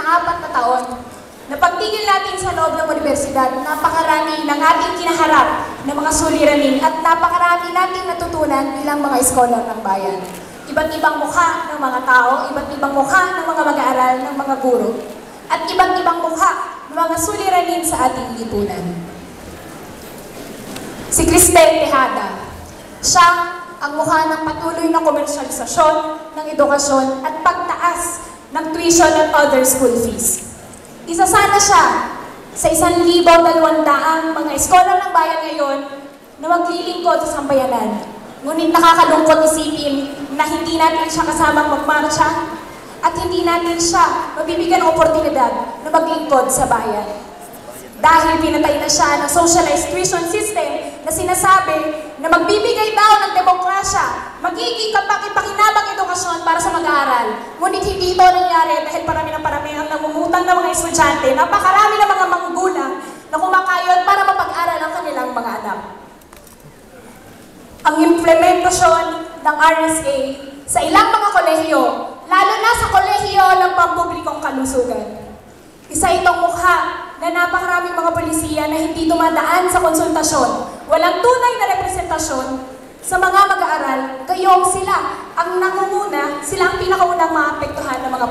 4 na taon, na pagtingin natin sa loob ng universidad, napakarami ng ating kinaharap ng mga suliranin at napakarami nating natutunan bilang mga scholar ng bayan. Iba't ibang mukha ng mga tao, iba't ibang mukha ng mga mag-aaral, ng mga guro, at iba't ibang mukha ng mga suliranin sa ating lipunan. Si Cristel Tejada, siya ang mukha ng patuloy na komersyalisasyon ng edukasyon at pagtaas ng tuition at other school fees. Isa sana siya sa 1,200 mga scholar ng bayan ngayon na maglilingkod sa sambayanan. Ngunit nakakalungkot isipin na hindi natin siya kasamang magmarcha at hindi natin siya mabibigyan ng oportunidad na maglingkod sa bayan. Dahil pinatay na siya ng socialized tuition system na sinasabi na magbibigay daw ng demokrasya, magiging kapakipakinabang edukasyon para sa mag-aaral. Ngunit hindi ito nangyari dahil parami ang namumutang ng mga estudyante, napakarami ng mga magulang na kumakayod para mapag-aral ang kanilang mga anak. Ang implementasyon ng RSA sa ilang mga kolehiyo, lalo na sa kolehiyo ng pampublikong kalusugan. Isa itong mukha na napakaraming mga polisiya na hindi dumadaan sa konsultasyon, walang tunay na representasyon sa mga mag-aaral, gayong sila ang nangunguna, sila ang pinakaunang maapektuhan ng mga